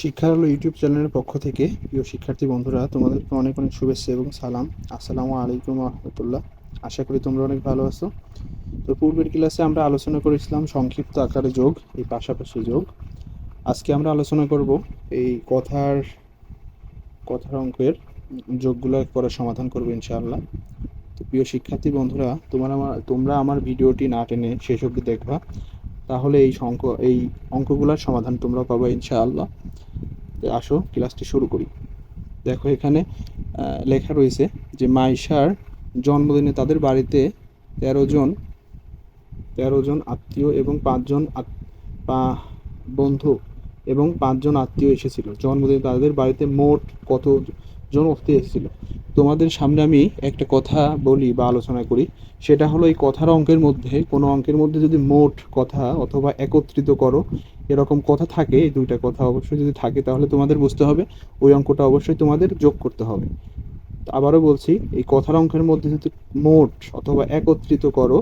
শিক্ষার আলো ইউটিউব চ্যানেলের পক্ষ থেকে প্রিয় শিক্ষার্থী বন্ধুরা, তোমাদেরকে অনেক অনেক শুভেচ্ছা এবং সালাম। আসসালামু আলাইকুম রহমতুল্লাহ। আশা করি তোমরা অনেক ভালো আছো। তো পূর্বের ক্লাসে আমরা আলোচনা করেছিলাম সংক্ষিপ্ত আকারে যোগ, এই পাশাপাশি যোগ। আজকে আমরা আলোচনা করব এই কথার অঙ্কের যোগগুলো পরে সমাধান করবো ইনশাআল্লাহ। তো প্রিয় শিক্ষার্থী বন্ধুরা, তোমরা আমার ভিডিওটি না টেনে শেষ অবধি দেখবা, তাহলে এই অঙ্কগুলোর সমাধান তোমরা পাবা ইনশাআল্লাহ। আসো ক্লাসটি শুরু করি। দেখো এখানে লেখা রয়েছে যে মাইশার জন্মদিনে তাদের বাড়িতে ১৩ জন আত্মীয় এবং ৫ জন বন্ধু এবং ৫ জন আত্মীয় এসেছিল। জন্মদিনে তাদের বাড়িতে মোট কতজন অতিথি এসেছিল? তোমাদের সামনে আমি একটা কথা বলি বা আলোচনা করি, সেটা হলো এই কথার অঙ্কের মধ্যে কোনো অঙ্কের মধ্যে যদি মোট কথা অথবা একত্রিত করো এরকম কথা থাকে, এই দুইটা কথা অবশ্যই যদি থাকে, তাহলে তোমাদের বুঝতে হবে ওই অঙ্কটা অবশ্যই তোমাদের যোগ করতে হবে। আবারও বলছি, এই কথার অঙ্কের মধ্যে যদি মোট অথবা একত্রিত করো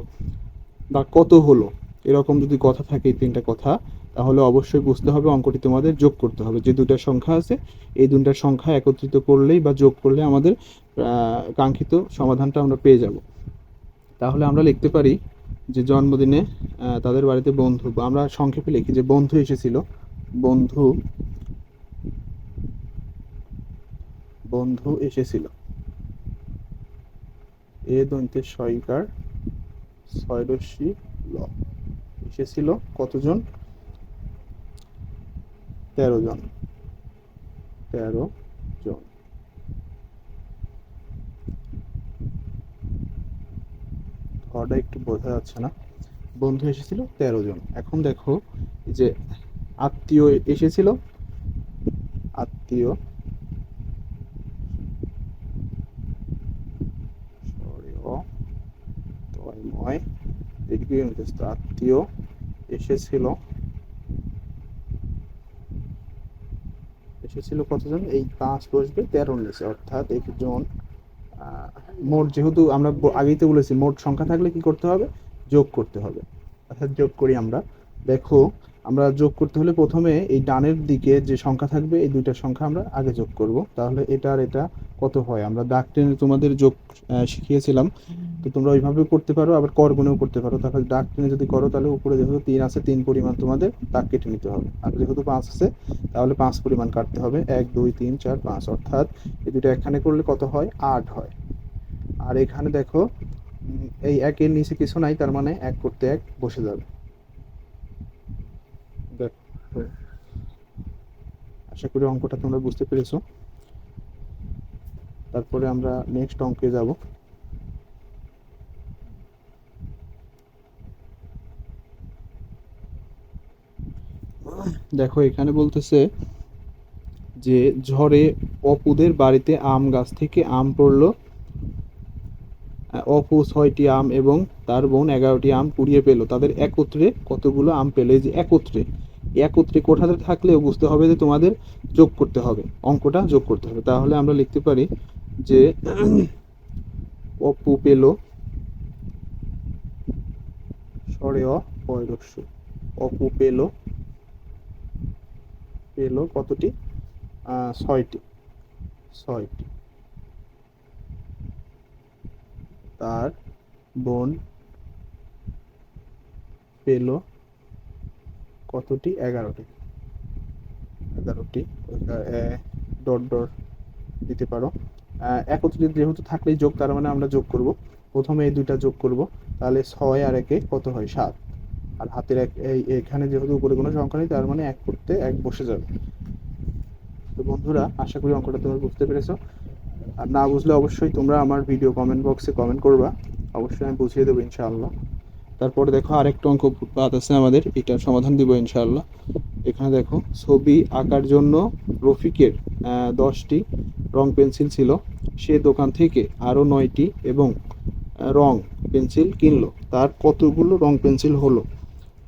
বা কত হলো এরকম যদি কথা থাকে, এই তিনটা কথা, তাহলে অবশ্যই বুঝতে হবে অঙ্কটি তোমাদের যোগ করতে হবে। যে দুইটা সংখ্যা আছে এই দুইটার সংখ্যা একত্রিত করলেই বা যোগ করলে আমাদের কাঙ্ক্ষিত সমাধানটা আমরা পেয়ে যাব। তাহলে আমরা লিখতে পারি যে জন্মদিনে তাদের বাড়িতে বন্ধু, বা আমরা সংক্ষেপে লিখি যে বন্ধু এসেছিল। বন্ধু বন্ধু এসেছিল। এ দন্তে সইকার ছয়রশ্মি ল। এসেছিল কতজন? ১৩ জন। ১৩ জন। ঘরটা একটু বোঝা যাচ্ছে না। বন্ধু এসেছিল ১৩ জন। এখন দেখো যে আত্মীয় এসেছিল, আত্মীয় আত্মীয় এসেছিল কতজন? এই ৫ বসবে ১৩ নিচে, অর্থাৎ একজন। মোট যেহেতু আমরা আগেই তো বলেছি মোট সংখ্যা থাকলে কি করতে হবে? যোগ করতে হবে। অর্থাৎ যোগ করি আমরা। দেখো আমরা যোগ করতে হলে প্রথমে এই ডানের দিকে যে সংখ্যা থাকবে এই দুইটা সংখ্যা আমরা আগে যোগ করব। তাহলে এটা আর এটা কত হয়? আমরা দাগ টেনে তোমাদের যোগ শিখিয়েছিলাম, তো তোমরা ওইভাবেও করতে পারো, আবার করগুণেও করতে পারো। তাহলে দাগ টেনে যদি করো তাহলে উপরে যেহেতু ৩ আছে ৩ পরিমাণ তোমাদের দাগ কেটে নিতে হবে, আর যেহেতু ৫ আছে তাহলে ৫ পরিমাণ কাটতে হবে। ১ ২ ৩ ৪ ৫, অর্থাৎ এই দুটো এখানে করলে কত হয়? ৮ হয়। আর এখানে দেখো এই একের নিচে কিছু নাই, তার মানে ১ করতে ১ বসে যাবে। দেখো, আশা করি অঙ্কটা তোমরা বুঝতে পেরেছো। তারপরে আমরা নেক্সট অঙ্কে যাব। দেখো এখানে বলতেছে যে ঝড়ে অপুদের বাড়িতে আম গাছ থেকে আম পড়লো। অপু ৬টি আম এবং তার বোন ১১টি আম কুড়িয়ে পেল। তাদের একত্রে কতগুলো আম পেলে? যে একত্রে, একত্রে কোঠাতে থাকলেও বুঝতে হবে যে তোমাদের যোগ করতে হবে, অঙ্কটা যোগ করতে হবে। তাহলে আমরা লিখতে পারি যে অপু পেল সরে অপয়রস্য, অপু পেল কতটি? ৬টি। ৬টি। তার বোন পেল কতটি? ১১টি। ১১টি। ডট ডট দিতে পারো। একত্রিত যেহেতু থাকলেই যোগ, তার মানে আমরা যোগ করব। প্রথমে এই দুইটা যোগ করব, তাহলে ৬ আর ১ কত হয়? ৭। আর হাতের এখানে যেহেতু উপরে কোনো সংখ্যা নেই, তার মানে ১ করতে ১ বসে যাবে। তো বন্ধুরা, আশা করি অঙ্কটা তোমরা বুঝতে পেরেছো। আর না বুঝলে অবশ্যই তোমরা আমার ভিডিও কমেন্ট বক্সে কমেন্ট করবা, অবশ্যই আমি বুঝিয়ে দেবো ইনশাআল্লাহ। তারপরে দেখো আরেকটা অঙ্ক বাদ আছে আমাদের, এটার সমাধান দিব ইনশাআল্লাহ। এখানে দেখো ছবি আঁকার জন্য রফিকের ১০টি রং পেন্সিল ছিল। সে দোকান থেকে আরও ৯টি এবং রং পেন্সিল কিনলো। তার কতগুলো রং পেন্সিল হলো?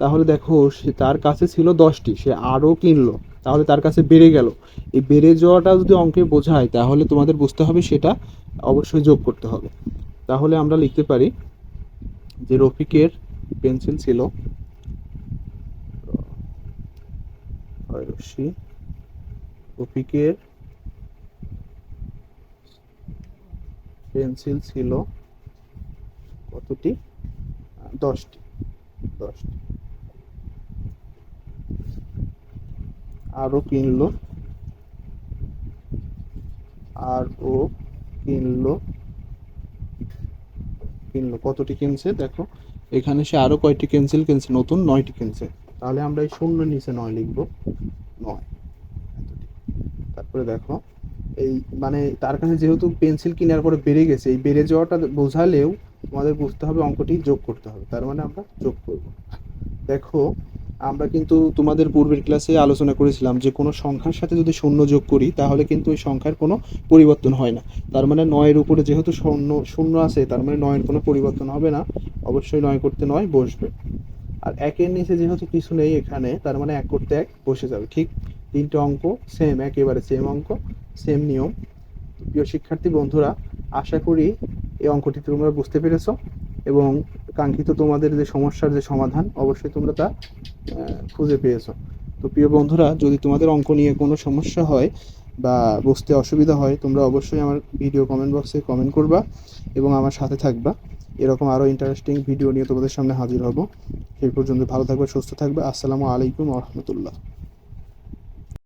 তাহলে দেখো সে তার কাছে ছিল ১০টি, সে আরও কিনলো, তাহলে তার কাছে বেড়ে গেল। এই বেড়ে যাওয়াটা যদি অঙ্কে বোঝায় তাহলে তোমাদের বুঝতে হবে সেটা অবশ্যই যোগ করতে হবে। তাহলে আমরা লিখতে পারি যে রফিকের পেন্সিল ছিল রশ্মি রফিকের পেন্সিল ছিল কতটি? 10টি। 10টি। আরও কিনলো, আরও কিনলো, কিনলো কতটি কিনছে দেখো, এখানে সে আরও কয়টি পেন্সিল কিনছে? নতুন 9টি কিনছে। তাহলে আমরা এই শূন্যের নিচে 9 লিখবো, 9। তারপরে দেখো এই মানে তার কাছে যেহেতু পেন্সিল কেনার পরে বেড়ে গেছে, এই বেড়ে যাওয়াটা বোঝালেও তোমাদের বুঝতে হবে অঙ্কটি যোগ করতে হবে, তার মানে আমরা যোগ করব। দেখো আমরা কিন্তু তোমাদের পূর্বের ক্লাসে আলোচনা করেছিলাম যে কোনো সংখ্যার সাথে যদি শূন্য যোগ করি তাহলে কিন্তু ওই সংখ্যার কোনো পরিবর্তন হয় না। তার মানে 9-এর উপরে যেহেতু শূন্য শূন্য আছে, তার মানে 9-এর কোনো পরিবর্তন হবে না, অবশ্যই 9 করতে 9 বসবে। আর 1-এর নিচে যেহেতু কিছু নেই এখানে, তার মানে 1 করতে 1 বসে যাবে। ঠিক 3টে অঙ্ক সেম, একেবারে সেম অঙ্ক, সেম নিয়ম। প্রিয় শিক্ষার্থী বন্ধুরা, আশা করি এই অঙ্কটি তোমরা বুঝতে পেরেছো এবং কাঙ্ক্ষিত তোমাদের যে সমস্যার যে সমাধান অবশ্যই তোমরা তা খুঁজে পেয়েছো। তো প্রিয় বন্ধুরা, যদি তোমাদের অঙ্ক নিয়ে কোনো সমস্যা হয় বা বুঝতে অসুবিধা হয়, তোমরা অবশ্যই আমার ভিডিও কমেন্ট বক্সে কমেন্ট করবা এবং আমার সাথে থাকবা। এরকম আরও ইন্টারেস্টিং ভিডিও নিয়ে তোমাদের সামনে হাজির হব। সেই পর্যন্ত ভালো থাকবে, সুস্থ থাকবে। আসসালামু আলাইকুম ওয়া রাহমাতুল্লাহ।